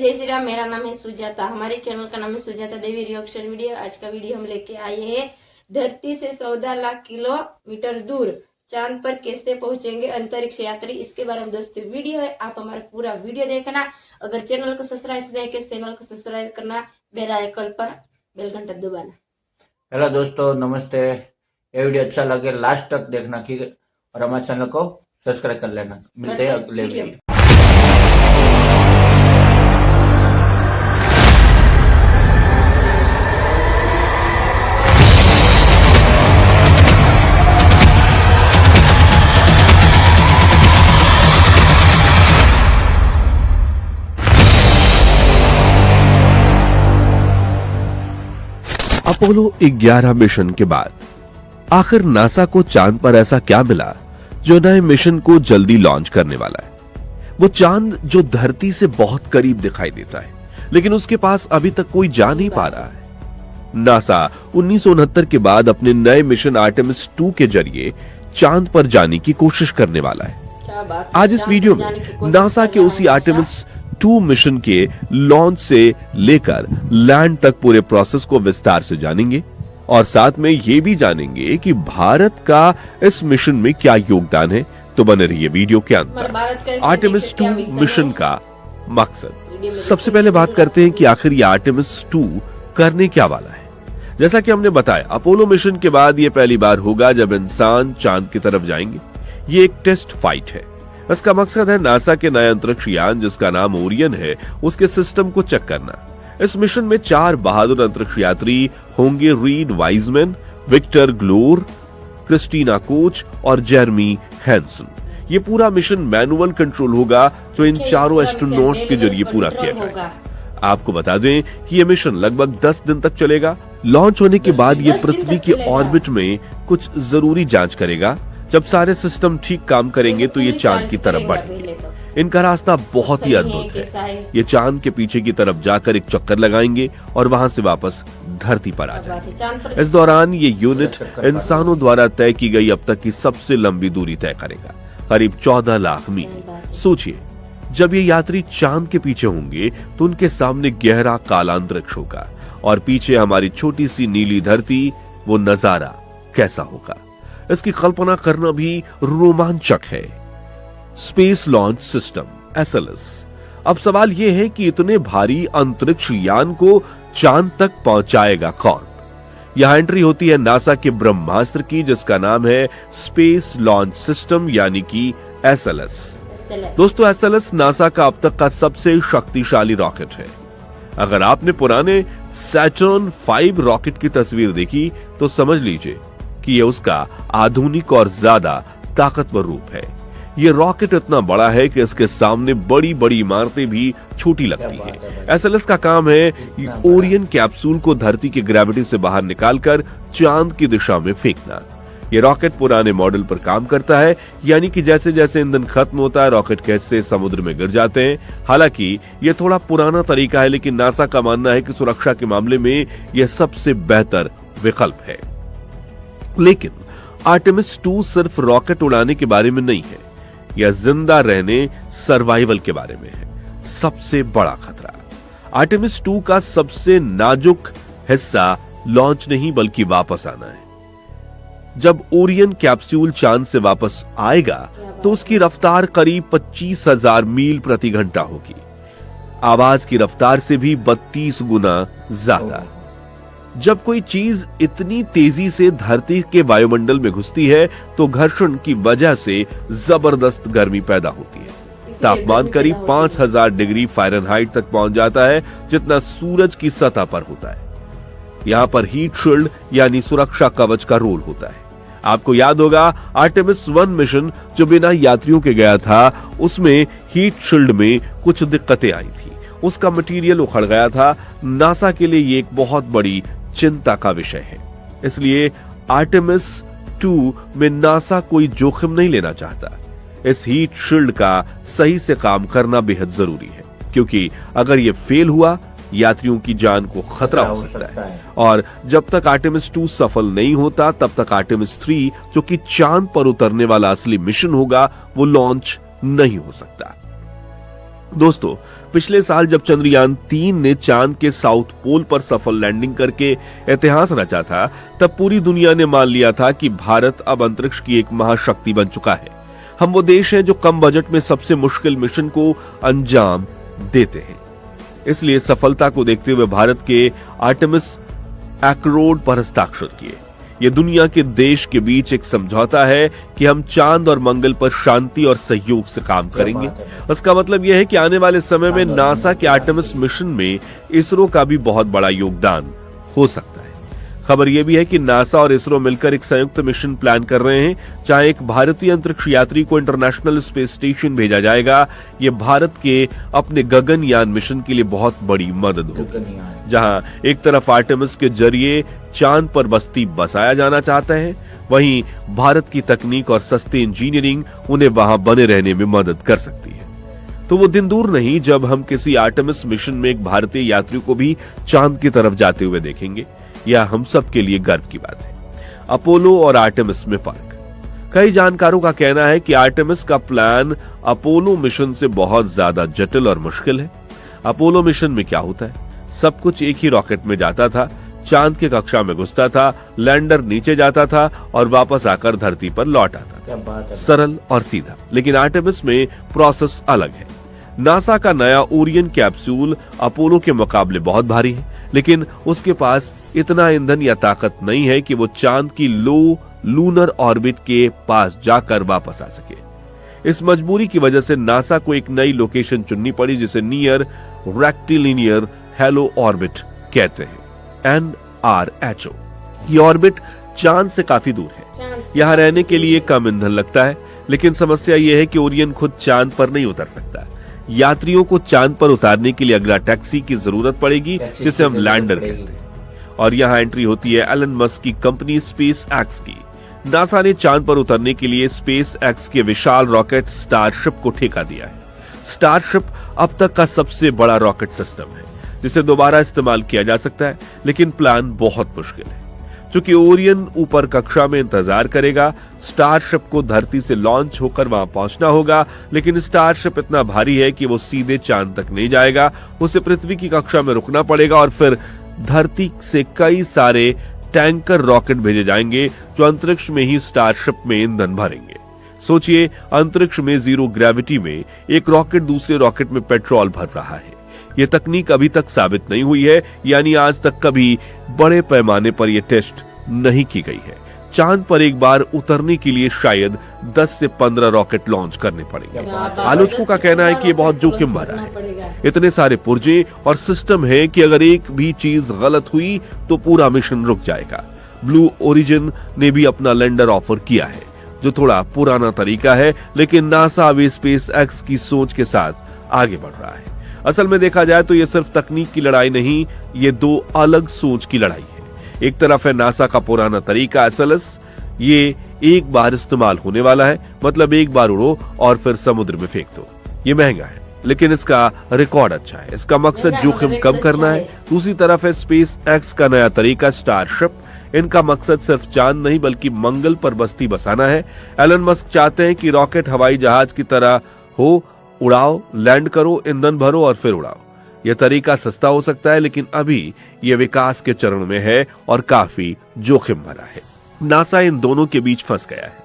जय श्री राम। मेरा नाम है सुजाता। हमारे चैनल का नाम है सुजाता देवी रिएक्शन वीडियो। आज का वीडियो हम लेके आए हैं धरती से 14 लाख किलोमीटर दूर चांद पर कैसे पहुंचेंगे अंतरिक्ष यात्री, इसके बारे में दोस्तों वीडियो है। आप हमारा पूरा वीडियो देखना। अगर चैनल को सब्सक्राइब नहीं किया चैनल को सब्सक्राइब करना, बेल आइकन पर बेल घंटा दबाना। हेलो दोस्तों, नमस्ते। ये वीडियो अच्छा लगे लास्ट तक देखना ठीक है, और हमारे चैनल को सब्सक्राइब कर लेना। मिलते हैं अगले वीडियो। अपोलो 11 मिशन के बाद आखिर नासा को चांद पर ऐसा क्या मिला जो नए मिशन को जल्दी लॉन्च करने वाला है। वो चांद जो धरती से बहुत करीब दिखाई देता है, लेकिन उसके पास अभी तक कोई जा नहीं पा रहा है। नासा 1969 के बाद अपने नए मिशन आर्टेमिस 2 के जरिए चांद पर जाने की कोशिश करने वाला है। आज इस वीडियो में नासा के उसी आर्टेमिस 2 मिशन के लॉन्च से लेकर लैंड तक पूरे प्रोसेस को विस्तार से जानेंगे, और साथ में ये भी जानेंगे कि भारत का इस मिशन में क्या योगदान है। तो बने रहिए वीडियो के अंत तक। आर्टेमिस 2 मिशन का मकसद। सबसे पहले बात करते हैं कि आखिर ये आर्टेमिस 2 करने क्या वाला है। जैसा कि हमने बताया, अपोलो मिशन के बाद ये पहली बार होगा जब इंसान चांद की तरफ जाएंगे। ये एक टेस्ट फ्लाइट है। इसका मकसद है नासा के नए अंतरिक्ष यान जिसका नाम ओरियन है, उसके सिस्टम को चेक करना। इस मिशन में 4 बहादुर अंतरिक्ष यात्री होंगे: Reid Wiseman, Victor Glover, Christina Koch और जेरमी हैंसन। ये पूरा मिशन मैनुअल कंट्रोल होगा जो इन चारों एस्ट्रोनॉट्स के जरिए पूरा किया जाएगा। आपको बता दें कि ये मिशन लगभग 10 दिन तक चलेगा। लॉन्च होने के बाद ये पृथ्वी के ऑर्बिट में कुछ जरूरी जांच करेगा। जब सारे सिस्टम ठीक काम करेंगे तो ये चांद की तरफ बढ़ेंगे। इनका रास्ता बहुत ही अद्भुत है। ये चांद के पीछे की तरफ जाकर एक चक्कर लगाएंगे और वहां से वापस धरती पर आ जाएंगे। इस दौरान ये यूनिट इंसानों द्वारा तय की गई अब तक की सबसे लंबी दूरी तय करेगा, करीब 14 लाख मील। सोचिए, जब ये यात्री चांद के पीछे होंगे तो उनके सामने गहरा काला अंतरिक्ष होगा और पीछे हमारी छोटी सी नीली धरती। वो नजारा कैसा होगा, इसकी कल्पना करना भी रोमांचक है। Space launch system SLS। अब सवाल यह है कि इतने भारी अंतरिक्ष यान को चांद तक पहुंचाएगा कौन। यहां एंट्री होती है नासा के ब्रह्मास्त्र की, जिसका नाम है स्पेस लॉन्च सिस्टम यानी कि SLS। दोस्तों, SLS नासा का अब तक का सबसे शक्तिशाली रॉकेट है। अगर आपने पुराने सैटर्न 5 रॉकेट की तस्वीर देखी तो समझ लीजिए कि यह उसका आधुनिक और ज्यादा ताकतवर रूप है। यह रॉकेट इतना बड़ा है कि इसके सामने बड़ी बड़ी इमारतें भी छोटी लगती हैं। SLS का काम है ओरियन कैप्सूल को धरती की ग्रेविटी से बाहर निकालकर चांद की दिशा में फेंकना। यह रॉकेट पुराने मॉडल पर काम करता है, यानी कि जैसे जैसे ईंधन खत्म होता है रॉकेट के हिस्से समुद्र में गिर जाते हैं। हालांकि यह थोड़ा पुराना तरीका है, लेकिन नासा का मानना है कि सुरक्षा के मामले में यह सबसे बेहतर विकल्प है। लेकिन आर्टेमिस 2 सिर्फ रॉकेट उड़ाने के बारे में नहीं है, यह जिंदा रहने, सर्वाइवल के बारे में है। सबसे बड़ा खतरा आर्टेमिस 2 का सबसे नाजुक हिस्सा लॉन्च नहीं बल्कि वापस आना है। जब ओरियन कैप्सूल चांद से वापस आएगा तो उसकी रफ्तार करीब 25,000 मील प्रति घंटा होगी। आवाज की रफ्तार से भी 32 गुना ज्यादा। जब कोई चीज इतनी तेजी से धरती के वायुमंडल में घुसती है तो घर्षण की वजह से जबरदस्त गर्मी पैदा होती है। तापमान करीब 5000 डिग्री फ़ारेनहाइट तक पहुंच जाता है, जितना सूरज की सतह पर होता है। यहां पर हीट शील्ड यानी सुरक्षा कवच का रोल होता है। आपको याद होगा आर्टेमिस 1 मिशन जो बिना यात्रियों के गया था, उसमें हीट शील्ड में कुछ दिक्कतें आई थी। उसका मटेरियल उखड़ गया था। नासा के लिए ये एक बहुत बड़ी चिंता का विषय है। इसलिए आर्टेमिस 2 में नासा कोई जोखिम नहीं लेना चाहता। इस हीट शील्ड का सही से काम करना बेहद जरूरी है, क्योंकि अगर यह फेल हुआ यात्रियों की जान को खतरा हो सकता है। और जब तक आर्टेमिस 2 सफल नहीं होता तब तक आर्टेमिस 3 जो कि चांद पर उतरने वाला असली मिशन होगा वो लॉन्च नहीं हो सकता। दोस्तों, पिछले साल जब चंद्रयान 3 ने चांद के साउथ पोल पर सफल लैंडिंग करके इतिहास रचा था, तब पूरी दुनिया ने मान लिया था कि भारत अब अंतरिक्ष की एक महाशक्ति बन चुका है। हम वो देश हैं जो कम बजट में सबसे मुश्किल मिशन को अंजाम देते हैं। इसलिए सफलता को देखते हुए भारत के आर्टेमिस एक्रोड पर हस्ताक्षर किए। ये दुनिया के देश के बीच एक समझौता है कि हम चांद और मंगल पर शांति और सहयोग से काम करेंगे। इसका मतलब यह है कि आने वाले समय में नासा के आर्टेमिस मिशन में इसरो का भी बहुत बड़ा योगदान हो सकता है। खबर यह भी है कि नासा और इसरो मिलकर एक संयुक्त मिशन प्लान कर रहे हैं, जहां एक भारतीय अंतरिक्ष यात्री को इंटरनेशनल स्पेस स्टेशन भेजा जाएगा। यह भारत के अपने गगनयान मिशन के लिए बहुत बड़ी मदद होगी, जहां एक तरफ आर्टेमिस के जरिए चांद पर बस्ती बसाया जाना चाहता है, वहीं भारत की तकनीक और सस्ती इंजीनियरिंग उन्हें वहां बने रहने में मदद कर सकती है। तो वो दिन दूर नहीं जब हम किसी आर्टेमिस मिशन में एक भारतीय यात्री को भी चांद की तरफ जाते हुए देखेंगे। यह हम सब के लिए गर्व की बात है। अपोलो और आर्टेमिस में फर्क। कई जानकारों का कहना है कि आर्टेमिस का प्लान अपोलो मिशन से बहुत ज्यादा जटिल और मुश्किल है। अपोलो मिशन में क्या होता है, सब कुछ एक ही रॉकेट में जाता था, चांद की कक्षा में घुसता था, लैंडर नीचे जाता था और वापस आकर धरती पर लौट आता था। सरल और सीधा। लेकिन आर्टेमिस में प्रोसेस अलग है। नासा का नया ओरियन कैप्सूल अपोलो के मुकाबले बहुत भारी है, लेकिन उसके पास इतना ईंधन या ताकत नहीं है कि वो चांद की लो लूनर ऑर्बिट के पास जाकर वापस आ सके। इस मजबूरी की वजह से नासा को एक नई लोकेशन चुननी पड़ी, जिसे नियर रेक्टिलिनियर हेलो ऑर्बिट कहते हैं, NRHO। ये ऑर्बिट चांद से काफी दूर है। यहाँ रहने के लिए कम ईंधन लगता है, लेकिन समस्या यह है कि ओरियन खुद चांद पर नहीं उतर सकता। यात्रियों को चांद पर उतारने के लिए अगला टैक्सी की जरूरत पड़ेगी, जिसे हम लैंडर कहते हैं। और यहाँ एंट्री होती है एलन मस्क की कंपनी स्पेस एक्स की। नासा ने चांद पर उतरने के लिए स्पेस एक्स के विशाल रॉकेट स्टारशिप को ठेका दिया है। स्टारशिप अब तक का सबसे बड़ा रॉकेट सिस्टम है, जिसे दोबारा इस्तेमाल किया जा सकता है, लेकिन प्लान बहुत मुश्किल है। चूंकि ओरियन ऊपर कक्षा में इंतजार करेगा, स्टारशिप को धरती से लॉन्च होकर वहां पहुंचना होगा, लेकिन स्टारशिप इतना भारी है कि वो सीधे चांद तक नहीं जाएगा। उसे पृथ्वी की कक्षा में रुकना पड़ेगा और फिर धरती से कई सारे टैंकर रॉकेट भेजे जाएंगे, जो अंतरिक्ष में ही स्टारशिप में ईंधन भरेंगे। सोचिए, अंतरिक्ष में जीरो ग्रेविटी में एक रॉकेट दूसरे रॉकेट में पेट्रोल भर रहा है। यह तकनीक अभी तक साबित नहीं हुई है, यानी आज तक कभी बड़े पैमाने पर यह टेस्ट नहीं की गई है। चांद पर एक बार उतरने के लिए शायद 10 से 15 रॉकेट लॉन्च करने पड़ेंगे। आलोचकों का कहना है कि यह बहुत जोखिम भरा है। इतने सारे पुर्जे और सिस्टम है कि अगर एक भी चीज गलत हुई तो पूरा मिशन रुक जाएगा। ब्लू ओरिजिन ने भी अपना लैंडर ऑफर किया है, जो थोड़ा पुराना तरीका है, लेकिन नासा अभी स्पेस एक्स की सोच के साथ आगे बढ़ रहा है। असल में देखा जाए तो यह सिर्फ तकनीक की लड़ाई नहीं, ये दो अलग सोच की लड़ाई है। एक तरफ है नासा का पुराना तरीका SLS, ये एक बार इस्तेमाल होने वाला है, मतलब एक बार उड़ो और फिर समुद्र में फेंक दो। ये महंगा है, लेकिन इसका रिकॉर्ड अच्छा है। इसका मकसद जोखिम कम करना है। दूसरी तरफ है स्पेस एक्स का नया तरीका स्टारशिप। इनका मकसद सिर्फ चांद नहीं बल्कि मंगल पर बस्ती बसाना है। एलन मस्क चाहते हैं कि रॉकेट हवाई जहाज की तरह हो, उड़ाओ, लैंड करो, ईंधन भरो और फिर उड़ाओ। यह तरीका सस्ता हो सकता है, लेकिन अभी यह विकास के चरण में है और काफी जोखिम भरा है। नासा इन दोनों के बीच फंस गया है।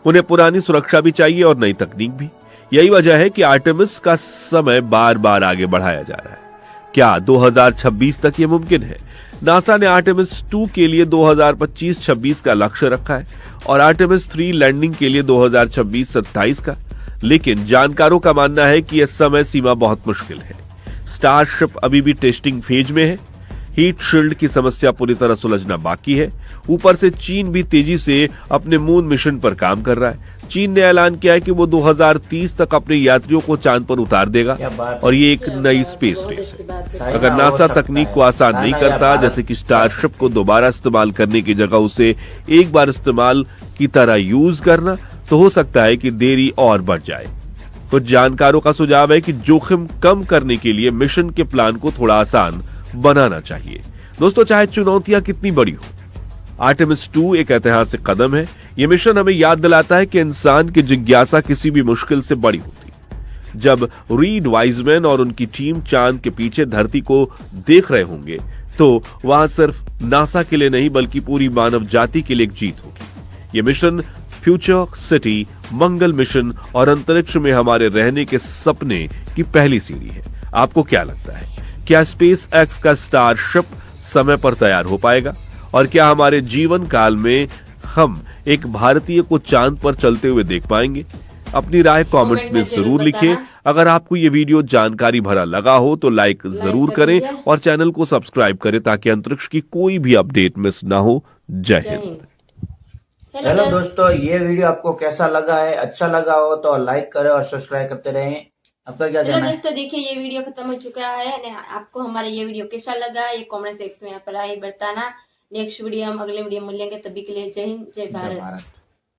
उन्हें पुरानी सुरक्षा भी चाहिए और नई तकनीक भी। यही वजह है कि आर्टेमिस का समय बार बार आगे बढ़ाया जा रहा है। क्या 2026 तक यह मुमकिन है? नासा ने आर्टेमिस 2 के लिए 2025-26 का लक्ष्य रखा है और आर्टेमिस 3 लैंडिंग के लिए 2026-27 का। लेकिन जानकारों का मानना है कि यह समय सीमा बहुत मुश्किल है। स्टारशिप अभी भी टेस्टिंग फेज में है। हीट शील्ड की समस्या पूरी तरह सुलझना बाकी है। ऊपर से चीन भी तेजी से अपने मून मिशन पर काम कर रहा है। चीन ने ऐलान किया है कि वो 2030 तक अपने यात्रियों को चांद पर उतार देगा और ये एक नई स्पेस रेस है। अगर नासा तकनीक को आसान नहीं करता, जैसे कि स्टारशिप को दोबारा इस्तेमाल करने की जगह उसे एक बार इस्तेमाल की तरह यूज करना, तो हो सकता है कि देरी और बढ़ जाए। कुछ जानकारों का सुझाव है कि जोखिम कम करने के लिए मिशन के प्लान को थोड़ा आसान बनाना चाहिए। दोस्तों, चाहे चुनौतियां कितनी बड़ी हो, आर्टेमिस 2 एक ऐतिहासिक कदम है। यह मिशन हमें याद दिलाता है कि इंसान की जिज्ञासा किसी भी मुश्किल से बड़ी होती है। जब रीड वाइजमैन और उनकी टीम चांद के पीछे धरती को देख रहे होंगे तो वहां सिर्फ नासा के लिए नहीं बल्कि पूरी मानव जाति के लिए एक जीत होगी। ये मिशन फ्यूचर सिटी, मंगल मिशन और अंतरिक्ष में हमारे रहने के सपने की पहली सीढ़ी है। आपको क्या लगता है, क्या स्पेस एक्स का स्टारशिप समय पर तैयार हो पाएगा? और क्या हमारे जीवन काल में हम एक भारतीय को चांद पर चलते हुए देख पाएंगे? अपनी राय कमेंट्स में जरूर लिखें। अगर आपको ये वीडियो जानकारी भरा लगा हो तो लाइक जरूर करें और चैनल को सब्सक्राइब करें ताकि अंतरिक्ष की कोई भी अपडेट मिस ना हो। जय हिंद। हेलो दोस्तों, ये वीडियो आपको कैसा लगा है? अच्छा लगा हो तो लाइक करें और सब्सक्राइब करते रहें। आपका क्या कहना है? दोस्तों देखिए, ये वीडियो खत्म हो चुका है। आपको हमारा ये वीडियो कैसा लगा ये कमेंट सेक्शन में आप बताना। नेक्स्ट वीडियो हम अगले वीडियो में मिलेंगे, तभी के लिए जय हिंद, जय भारत।